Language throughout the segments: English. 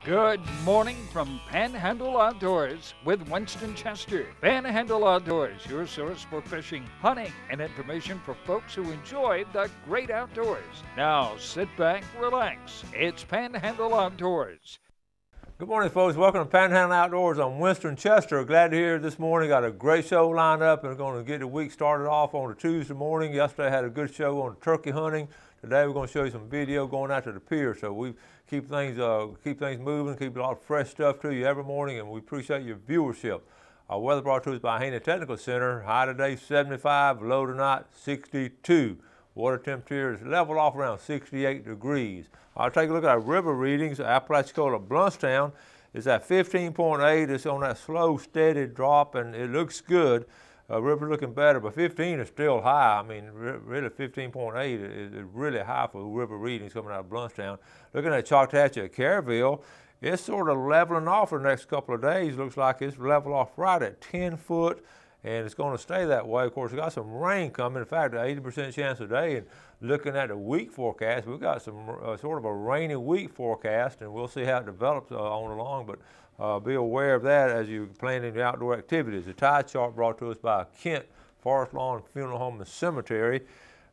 Good morning from Panhandle Outdoors with Winston Chester. Panhandle Outdoors, your source for fishing, hunting, and information for folks who enjoy the great outdoors. Now sit back, relax. It's Panhandle Outdoors. Good morning, folks. Welcome to Panhandle Outdoors. I'm Winston Chester. Glad to hear you this morning. Got a great show lined up and we're going to get the week started off on a Tuesday morning. Yesterday I had a good show on turkey hunting. Today we're going to show you some video going out to the pier. So we keep things moving, keep a lot of fresh stuff to you every morning, and we appreciate your viewership. Our weather brought to us by Haney Technical Center. High today 75, low tonight 62. Water temperature is level off around 68 degrees. I'll take a look at our river readings. Apalachicola Bluntstown is at 15.8. It's on that slow, steady drop, and it looks good. River looking better, but 15 is still high. I mean, really 15.8 is really high for river readings coming out of Bluntstown. Looking at Choctawhatchee at Kerrville, it's sort of leveling off for the next couple of days. Looks like it's level off right at 10 foot, and it's going to stay that way. Of course, we got some rain coming. In fact, an 80% chance today. And looking at the week forecast, we've got some sort of a rainy week forecast, and we'll see how it develops on along. But be aware of that as you plan your outdoor activities. The tide chart brought to us by Kent Forest Lawn Funeral Home and Cemetery.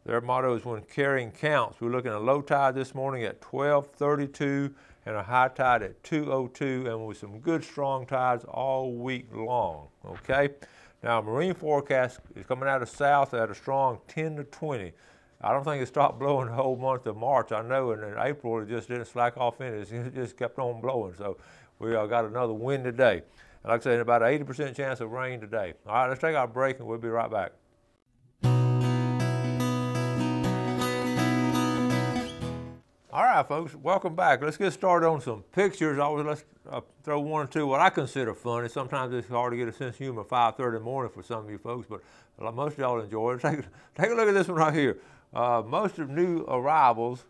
Their motto is when carrying counts. We're looking at a low tide this morning at 12:32 and a high tide at 2:02, and with some good strong tides all week long. Okay. Now, marine forecast is coming out of south at a strong 10 to 20. I don't think it stopped blowing the whole month of March. I know, and in April it just didn't slack off in it. It just kept on blowing. So we got another wind today. And like I said, about an 80% chance of rain today. All right, let's take our break and we'll be right back. All right, folks, welcome back. Let's get started on some pictures. Let's throw one or two what I consider funny. Sometimes it's hard to get a sense of humor at 5:30 in the morning for some of you folks, but most of y'all enjoy it. Take a look at this one right here. Most of new arrivals,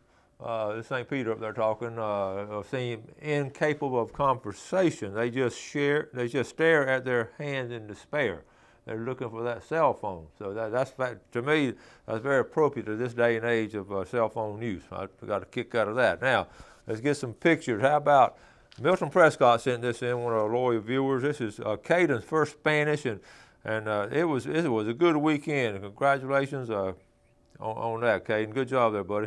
this St. Peter up there talking, seem incapable of conversation. They just stare at their hands in despair. They're looking for that cell phone. So to me, that's very appropriate to this day and age of cell phone use. I got a kick out of that. Now, let's get some pictures. How about Milton Prescott sent this in, one of our loyal viewers. This is Caden's first Spanish, and it was a good weekend. Congratulations on that, Caden. Good job there, buddy.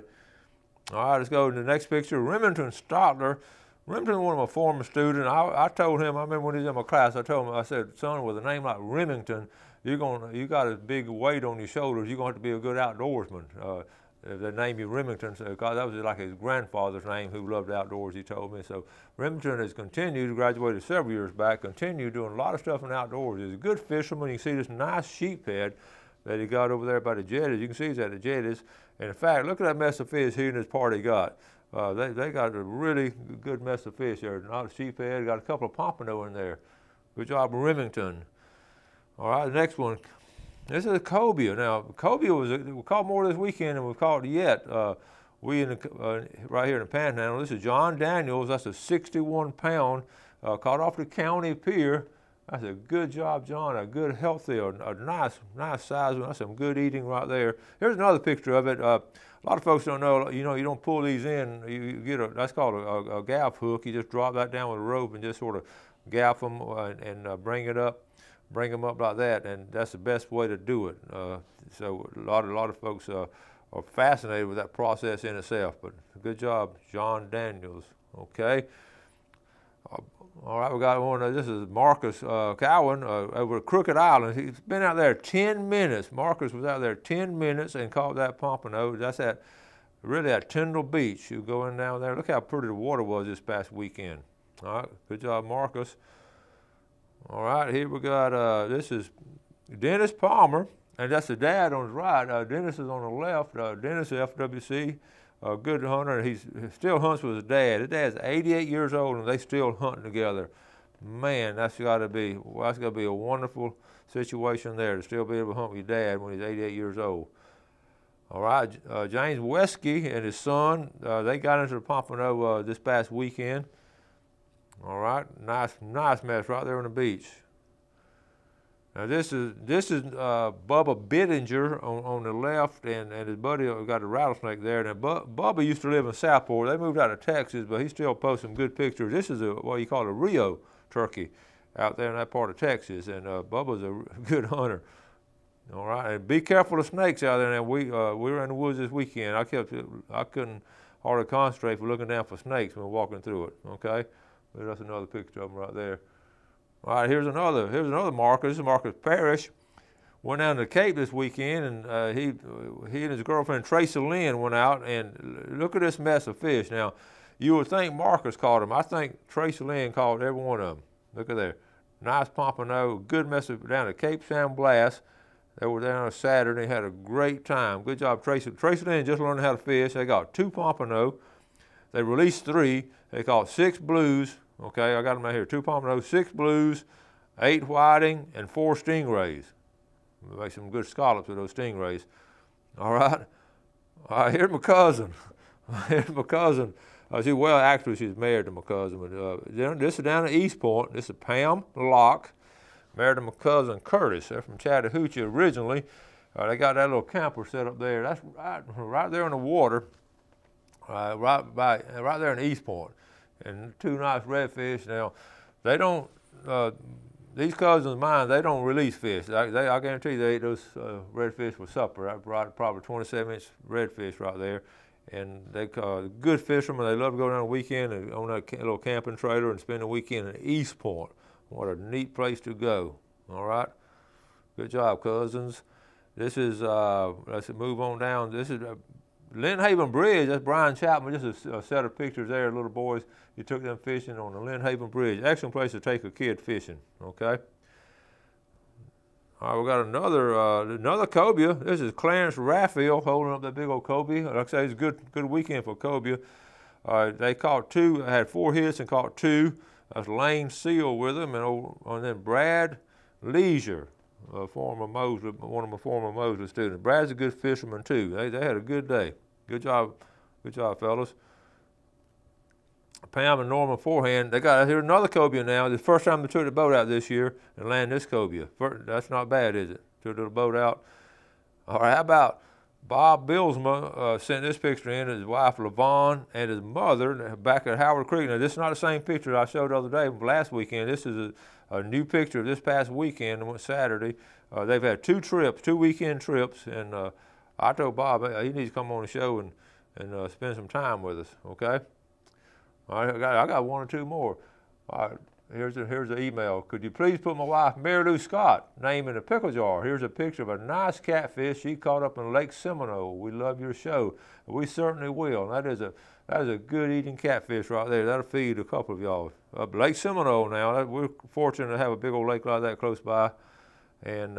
All right, let's go to the next picture. Remington Stotler. Remington, one of my former students, I told him, I remember when he was in my class, I told him, I said, son, with a name like Remington, you got a big weight on your shoulders. You're going to have to be a good outdoorsman. If they name you Remington, because that was like his grandfather's name who loved outdoors, he told me. So Remington has continued, graduated several years back, continued doing a lot of stuff in outdoors. He's a good fisherman. You can see this nice sheep head that he got over there by the jetties. You can see he's at the jetties. And in fact, look at that mess of fish he and his party got. They got a really good mess of fish there. Not a sheephead, got a couple of pompano in there. Good job, Remington. All right, the next one. This is a cobia. Now, cobia we caught more this weekend than we've caught yet. Right here in the Panhandle. This is John Daniels. That's a 61-pound, caught off the county pier. That's a good job, John. A good, healthy, a nice size one. That's some good eating right there. Here's another picture of it. A lot of folks don't know, you don't pull these in. You get that's called a gaff hook. You just drop that down with a rope and just sort of gaff them and bring them up like that. And that's the best way to do it. So a lot of folks are fascinated with that process in itself. But good job, John Daniels. Okay. All right, we got one. This is Marcus Cowan over at Crooked Island. He's been out there 10 minutes. Marcus was out there 10 minutes and caught that pompano. That's really at Tyndall Beach. You go in down there. Look how pretty the water was this past weekend. All right, good job, Marcus. All right, here we got, this is Dennis Palmer, and that's the dad on his right. Dennis is on the left. Dennis is FWC. A good hunter. He still hunts with his dad. His dad's 88 years old, and they still hunting together. Man, that's got to be a wonderful situation there to still be able to hunt with your dad when he's 88 years old. All right, James Wesky and his son, they got into the pompano this past weekend. All right, nice mess right there on the beach. Now this is Bubba Bittinger on the left, and his buddy got a rattlesnake there. Now Bubba used to live in Southport. They moved out of Texas, but he still posts some good pictures. This is what you call a Rio turkey out there in that part of Texas, and Bubba's a good hunter. All right, and be careful of snakes out there. Now we were in the woods this weekend. I couldn't hardly concentrate for looking down for snakes when walking through it. Okay, but that's another picture of them right there. All right, here's another marker. This is Marcus Parrish. Went down to the Cape this weekend, and he and his girlfriend Tracy Lynn went out, and look at this mess of fish. Now, you would think Marcus caught them. I think Tracy Lynn caught every one of them. Look at there. Nice pompano, good mess of down at Cape San Blas. They were down on Saturday, had a great time. Good job, Tracy. Tracy Lynn just learned how to fish. They got 2 pompano. They released 3. They caught 6 blues. Okay, I got them right here. 2 pompano, 6 blues, 8 whiting, and 4 stingrays. We'll make some good scallops with those stingrays. All right. Here's my cousin. Here's my cousin. Actually, she's married to my cousin. But, this is down at East Point. This is Pam Locke, married to my cousin Curtis. They're from Chattahoochee originally. They got that little camper set up there. That's right there in the water, right there in East Point. And 2 nice redfish. Now, they don't, these cousins of mine, they don't release fish. I guarantee they ate those redfish for supper. I brought probably 27-inch redfish right there. And they good fishermen. They love to go down on the weekend and own a little camping trailer and spend the weekend in East Point. What a neat place to go. All right. Good job, cousins. This is, let's move on down. This is Lynn Haven Bridge. That's Brian Chapman. Just a set of pictures there, little boys. You took them fishing on the Lynn Haven Bridge. Excellent place to take a kid fishing. Okay. All right, we got another cobia. This is Clarence Raphael holding up that big old cobia. Like I say, it's a good weekend for cobia. They caught 2. Had 4 hits and caught 2. That's Lane Seal with them, and then Brad Leisure, one of my former Mosley students. Brad's a good fisherman too. They had a good day. Good job, fellas. Pam and Norman forehand. They got here another cobia now. The first time they took the boat out this year and landed this cobia. That's not bad, is it? Took the boat out. All right, how about Bob Billsma sent this picture in, his wife LaVon and his mother back at Howard Creek. Now, this is not the same picture I showed the other day last weekend. This is a new picture of this past weekend, Saturday. They've had 2 trips, 2 weekend trips, and I told Bob he needs to come on the show and spend some time with us, okay? All right, I got 1 or 2 more. All right, here's the email. Could you please put my wife Mary Lou Scott name in a pickle jar? Here's a picture of a nice catfish she caught up in Lake Seminole. We love your show. We certainly will. And that is a good eating catfish right there. That'll feed a couple of y'all. Lake Seminole now. We're fortunate to have a big old lake like that close by. And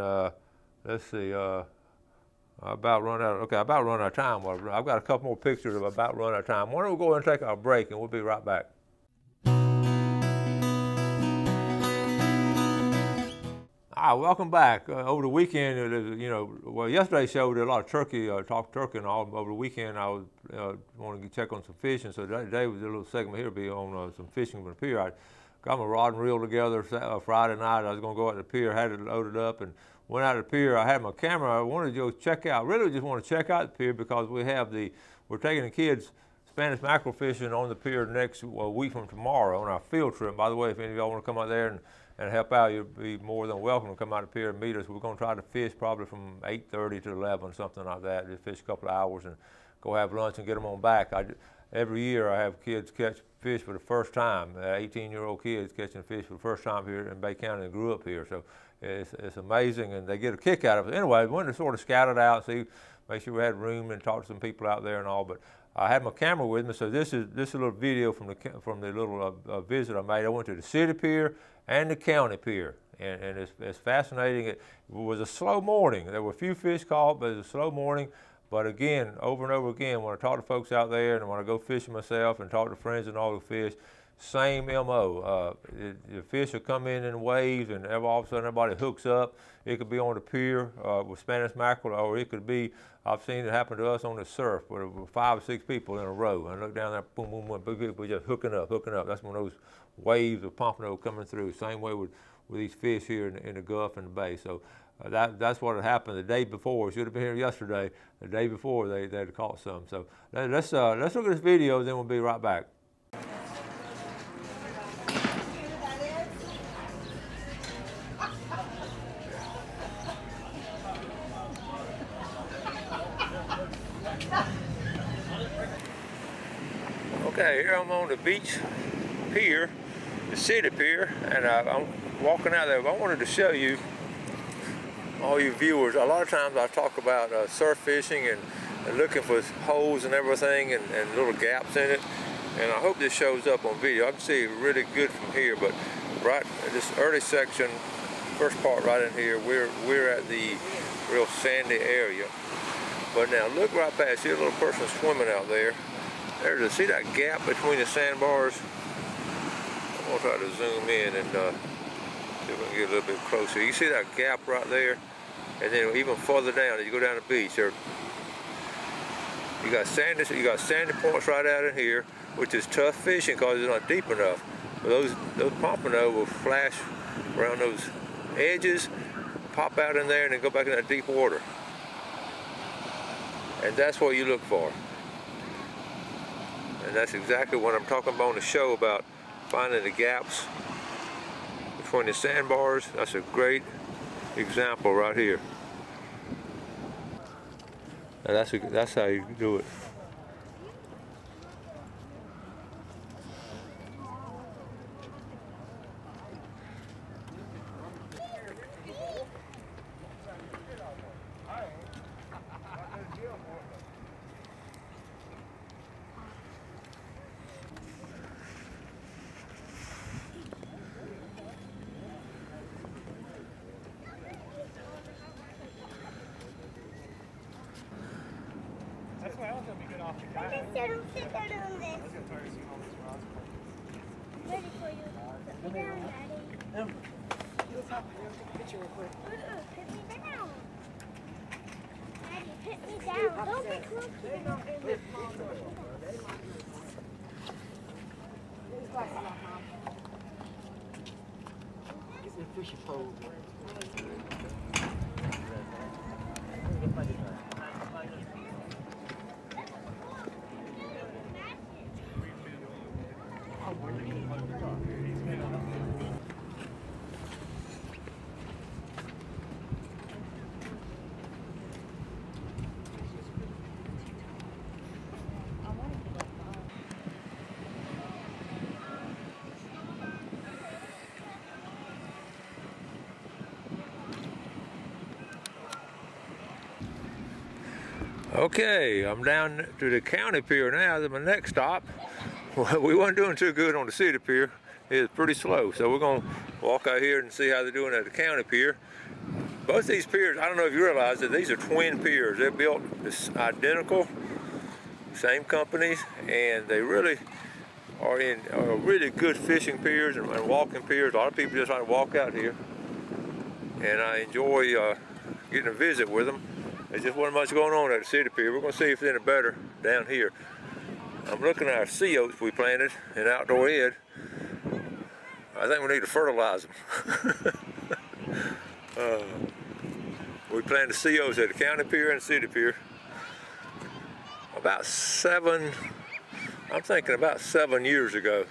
let's see. I about run out of time. I've got a couple more pictures of about run out of time. Why don't we go and take our break, and we'll be right back. All right, welcome back. Over the weekend, yesterday's show we did a lot of turkey, talk turkey and all. Over the weekend, I was wanting to check on some fishing, so today was a little segment here to be on some fishing from the pier. I got my rod and reel together Friday night. I was going to go out to the pier, had it loaded up, and went out to the pier. I had my camera. I wanted to go check out. Really, just want to check out the pier because we're taking the kids Spanish mackerel fishing on the pier next week from tomorrow on our field trip. By the way, if any of y'all want to come out there and help out, you'll be more than welcome to come out to the pier and meet us. We're going to try to fish probably from 8:30 to 11, something like that. Just fish a couple of hours and go have lunch and get them on back. Every year I have kids catch fish for the first time. 18-year-old kids catching fish for the first time here in Bay County and grew up here. So it's amazing, and they get a kick out of it. Anyway, we wanted to sort of scout it out, make sure we had room and talk to some people out there and all. But I had my camera with me, so this is a little video from the little visit I made. I went to the city pier and the county pier, and it's fascinating. It was a slow morning. There were a few fish caught, but it was a slow morning. But again, over and over again, when I talk to folks out there and when I go fishing myself and talk to friends and all who fish, same MO. The fish will come in waves, and all of a sudden everybody hooks up. It could be on the pier with Spanish mackerel, or it could be, I've seen it happen to us on the surf, where there were 5 or 6 people in a row. And I look down there, boom, boom, boom, people just hooking up. That's when those waves of pompano coming through. Same way with these fish here in the Gulf and the Bay. So that's what had happened the day before. We should have been here yesterday. The day before they had caught some. So let's look at this video, then we'll be right back. Okay, here I'm on the beach pier, the city pier, and I'm walking out there. I wanted to show you, all you viewers, a lot of times I talk about surf fishing and looking for holes and everything and little gaps in it, and I hope this shows up on video. I can see it really good from here, but right in this early section, first part right in here, we're at the real sandy area. But now look right past, see a little person swimming out there. See that gap between the sandbars? I'm gonna try to zoom in and see if we can get a little bit closer. You see that gap right there? And then even further down, as you go down the beach, you got sandy points right out in here, which is tough fishing because it's not deep enough. But those pompano will flash around those edges, pop out in there, and then go back in that deep water. And that's what you look for. And that's exactly what I'm talking about on the show, about finding the gaps between the sandbars. That's a great example right here. And that's how you do it. Sit down on this. Ready for you. Sit down, Daddy. Put me down. Daddy, put me down. Don't be close to me. Get the fishy pole. Okay, I'm down to the county pier now. That's my next stop. We weren't doing too good on the city pier. It was pretty slow, so we're gonna walk out here and see how they're doing at the county pier. Both these piers, I don't know if you realize that these are twin piers. They're built identical, same companies, and they really are really good fishing piers and walking piers. A lot of people just like to walk out here, and I enjoy getting a visit with them. There's just wasn't much going on at the city pier. We're gonna see if it's any better down here. I'm looking at our sea oats we planted in Outdoor Ed. I think we need to fertilize them. We planted sea oats at the county pier and the city pier. About 7 years ago.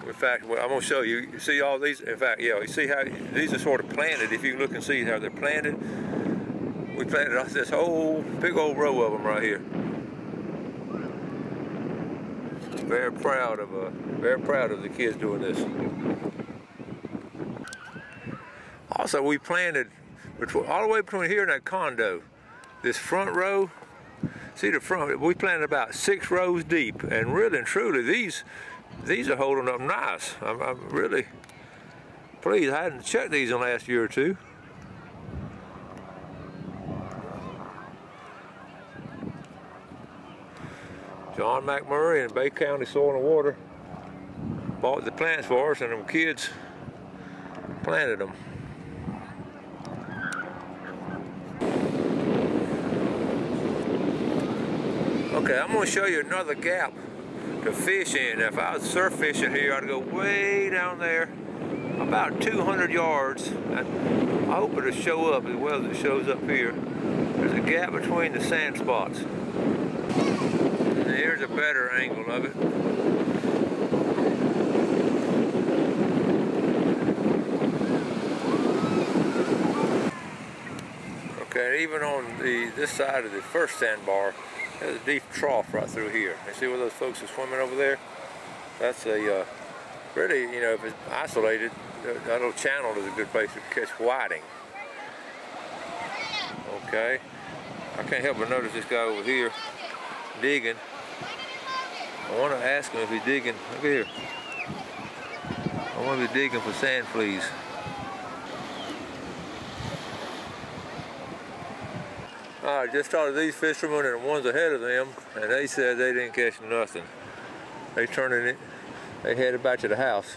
In fact, I'm going to show you. You see all these? In fact, yeah, you see how these are sort of planted. If you look and see how they're planted, we planted this whole big old row of them right here. Very proud of the kids doing this. Also, we planted all the way between here and that condo. This front row, see the front? We planted about 6 rows deep, and really and truly, these are holding up nice. I'm really pleased. I hadn't checked these in the last year or two. John McMurray in Bay County Soil and Water bought the plants for us, and them kids planted them. Okay, I'm going to show you another gap to fish in. Now, if I was surf fishing here, I'd go way down there, about 200 yards. And I hope it'll show up as well as it shows up here. There's a gap between the sand spots. And here's a better angle of it. Okay, even on this side of the first sandbar, there's a deep trough right through here. You see where those folks are swimming over there? That's a really, you know, if it's isolated, that little channel is a good place to catch whiting. Okay, I can't help but notice this guy over here digging. I want to ask him if he's digging. Look at here. I want to be digging for sand fleas. I just talked to these fishermen and the ones ahead of them, and they said they didn't catch nothing. They turning it. They headed back to the house.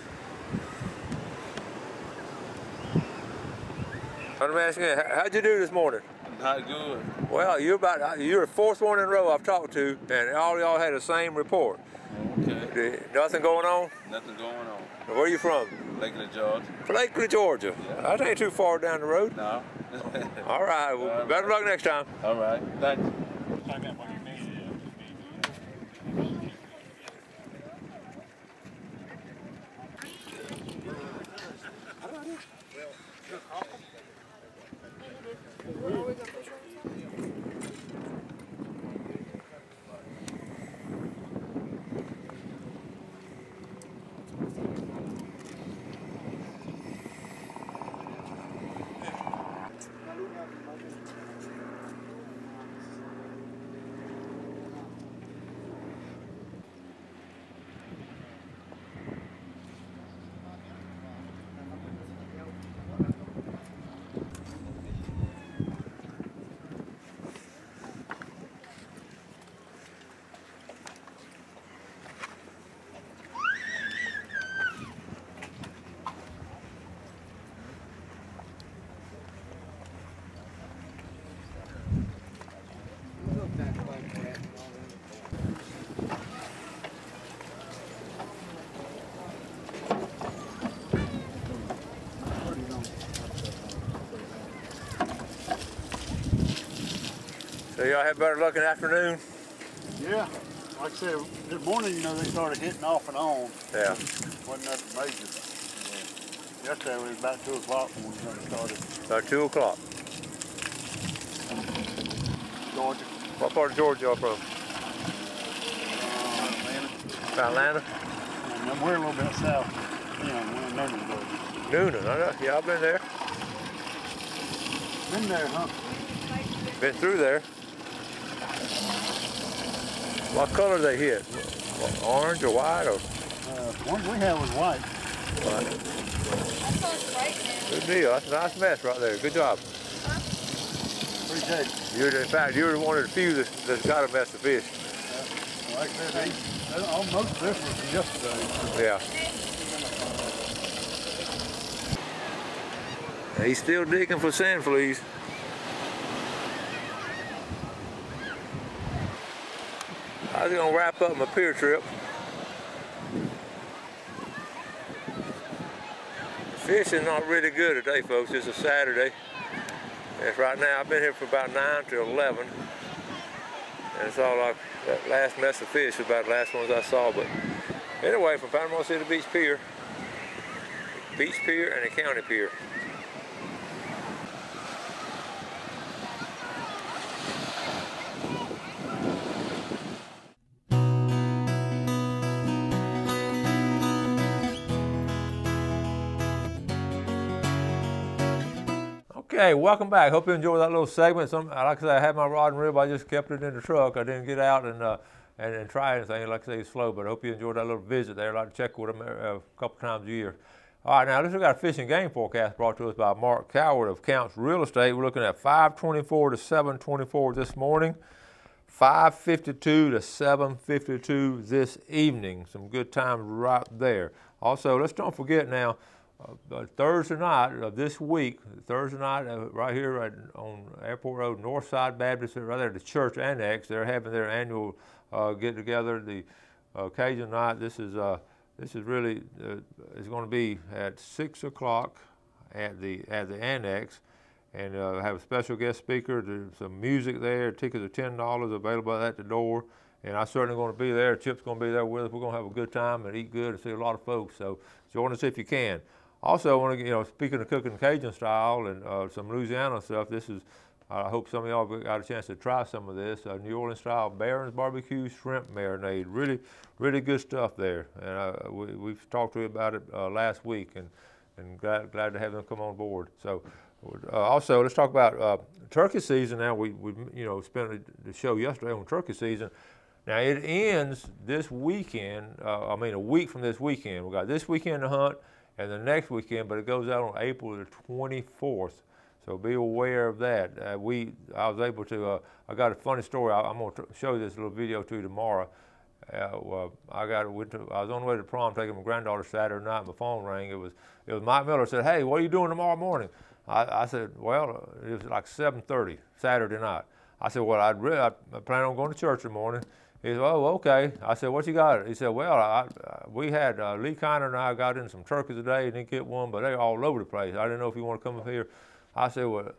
I'm asking you, how'd you do this morning? Not good. Well, you're the fourth one in a row I've talked to, and all y'all had the same report. Okay. Nothing going on? Nothing going on. Where are you from? Lakeland, Georgia. Lakeland, Georgia. Yeah. That ain't too far down the road. No. All right. Well, better luck next time. All right. Thank you. So y'all had better luck in the afternoon? Yeah, like I said, this morning, you know, they started hitting off and on. Yeah. Wasn't nothing major. Yesterday it was about 2 o'clock when we started. About 2 o'clock. Georgia. What part of Georgia y'all from? Atlanta. Atlanta? And we're a little bit south. Yeah, we're in Noonan, Georgia. Noonan, I know. Yeah, I've been there. Been there, huh? Been through there. What color they hit? Orange or white or? One we had was white. White. Good deal. That's a nice mess right there. Good job. Appreciate it. In fact, you're one of the few that's got a mess of fish. Like I said, most of this was from yesterday. Yeah. He's still digging for sand fleas. I was gonna wrap up my pier trip. Fishing not really good today, folks. It's a Saturday. And right now, I've been here for about 9 to 11. And it's all like that last mess of fish was about the last ones I saw. But anyway, from Panama City Beach Pier and the County Pier. Okay, welcome back. Hope you enjoyed that little segment. Like I said, I had my rod and reel. I just kept it in the truck. I didn't get out and try anything. Like I say, it's slow, but I hope you enjoyed that little visit there. I like to check with them a couple times a year. All right, now we got a fishing game forecast brought to us by Mark Coward of Counts Real Estate. We're looking at 524 to 724 this morning. 5:52 to 7:52 this evening. Some good times right there. Also, let's don't forget now, Thursday night of this week, Thursday night right here right on Airport Road, Northside Baptist, right there at the church annex. They're having their annual get together, the Cajun night. This is really it's going to be at 6 o'clock at the annex, and have a special guest speaker. There's some music there. Tickets are $10 available at the door. And I'm certainly going to be there. Chip's going to be there with us. We're going to have a good time and eat good and see a lot of folks. So join us if you can. Also, I want to, speaking of cooking Cajun style and some Louisiana stuff, this is, I hope some of y'all got a chance to try some of this. New Orleans style Barron's barbecue shrimp marinade. Really, really good stuff there. And we've talked to you about it last week, and glad to have them come on board. So also, let's talk about turkey season now. We spent the show yesterday on turkey season. Now it ends this weekend, a week from this weekend. We got this weekend to hunt and the next weekend, but it goes out on April the 24th. So be aware of that. I was able to, I got a funny story. I'm going to show you this little video to you tomorrow. I was on the way to prom taking my granddaughter Saturday night. My phone rang. It was Mike Miller. Said, "Hey, what are you doing tomorrow morning?" I said, "Well, it was like 7:30 Saturday night." I said, "Well, I plan on going to church in the morning." He said, "Oh, okay." I said, "What you got?" He said, "Well, we had Lee Kiner and I got in some turkeys today, didn't get one, but they're all over the place. I didn't know if you want to come up here." I said, "Well,"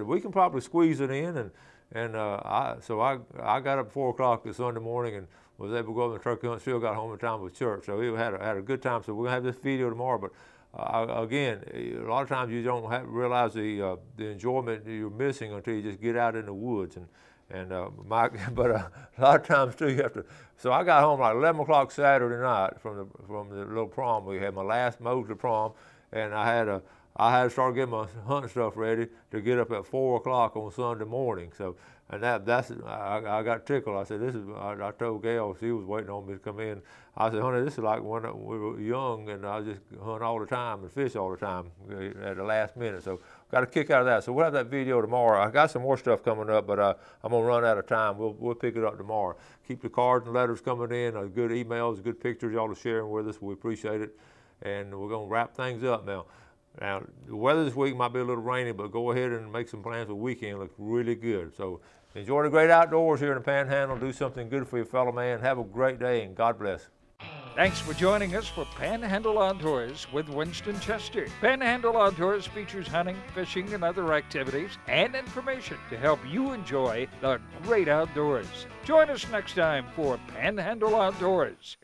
we can probably squeeze it in," so I got up at 4 o'clock this Sunday morning and was able to go on the turkey hunt. Still got home in time with church, so we had a good time. So we're gonna have this video tomorrow, but. Again, a lot of times you don't realize the enjoyment you're missing until you just get out in the woods. But a lot of times too, you have to. So I got home like 11 o'clock Saturday night from the little prom. We had my last Mosley prom, and I had to start getting my hunting stuff ready to get up at 4 o'clock on Sunday morning. So. And I got tickled. I said, I told Gail, she was waiting on me to come in. I said, "Honey, this is like when we were young and I just hunt all the time and fish all the time at the last minute." So got a kick out of that. So we'll have that video tomorrow. I got some more stuff coming up, but I'm gonna run out of time. We'll pick it up tomorrow. Keep the cards and letters coming in, good emails, good pictures y'all are sharing with us. We appreciate it. And we're gonna wrap things up now. Now, the weather this week might be a little rainy, but go ahead and make some plans for the weekend. It looks really good. So enjoy the great outdoors here in the Panhandle. Do something good for your fellow man. Have a great day, and God bless. Thanks for joining us for Panhandle Outdoors with Winston Chester. Panhandle Outdoors features hunting, fishing, and other activities and information to help you enjoy the great outdoors. Join us next time for Panhandle Outdoors.